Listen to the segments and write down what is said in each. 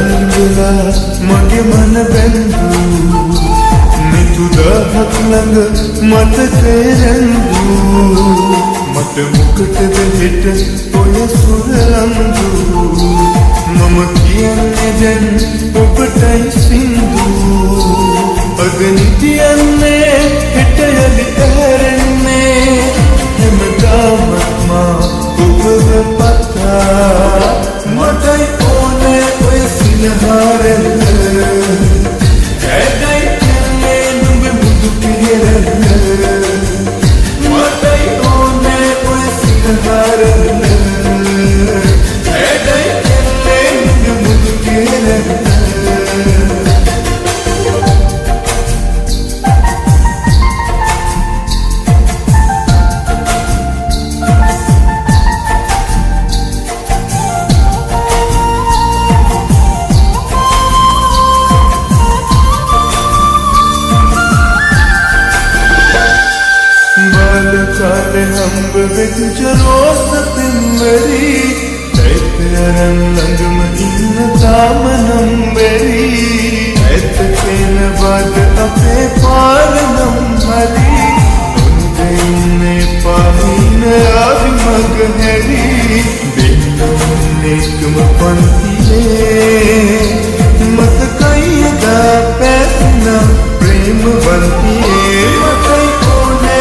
දන්දලා මගේ මන බැඳු මිතුදහක් ළඟ මතකය රැඳු මට මොකටද හෙට ඔය සුරලන්දු මම කියන්නේ දැන් ඔබටයි සින්දු අද නිතියන්නේ හෙට යලි ඇරෙන්නේ හැමදාමත් මා ඔබව පතා මටයි ඕනේ ඔය සිනහරෙල්ල ඇදයි කියන්නේ නුඹ මුදු පිරෙල්ල මටයි ඕනේ ඔය සිනහරෙල්ල ඇදයි කියන්නේ නුඹ මුදු පිරෙල්ල काले हम्ब बिच रोस पिंवरी ऐतरन लंग में इन दामनम बेरी ऐतकेन बाद अपे पालनम हरी उनने पाहीन आदि मग हैरी बिन्नम नेकम पंतिए मत कईदा पैसना प्रेम बनतिए मत कोने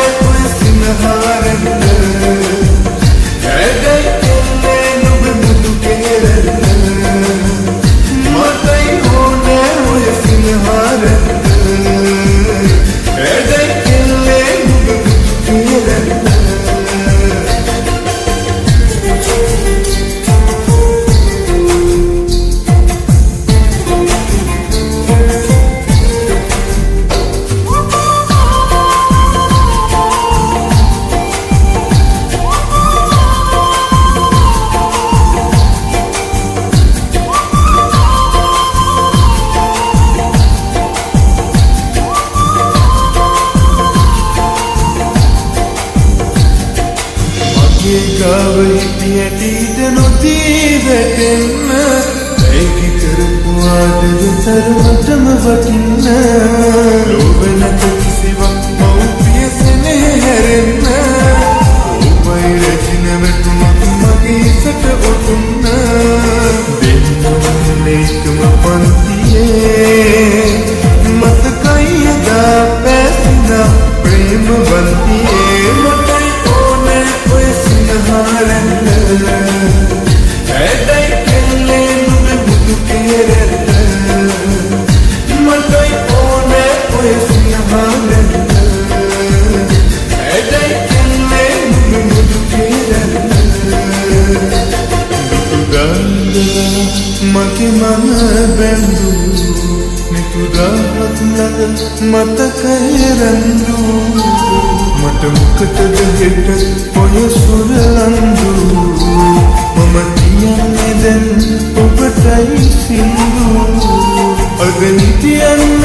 හිටියට නොදී වැටෙන්න ඒකි කරපු ආදර තරමටම වටින්න ලෝභ නැත කිසිවක් මව්පිය සෙනෙහ හැරෙන්න ඔබයි රැජින වැටුණොත් මගේ සට ඔටුන්න දෙන්නම ඒකම පන්තියේ මතකයි එදා පැසිනා ප්‍රේම වන්තියේ මටයි ඕනේ ඔය සිනහරෙල්ල ඇදයි කෙල්ලේ නුඹ බුදු කෙරෙල්ල මටයි ඕනේ ඔය සිනහරෙල්ල ඇදයි කෙල්ලේ නුඹ බුදු කෙරෙල්ල දුකදන්දලා මගේ මන බැඳු මිතුදාහක් ළඟ මතකය රැඳු මට මොකටද හෙට ඔය සුරලන්දු මම කියන්නේ දැන් ඔබටයි සින්දු අද නිතියන්නේ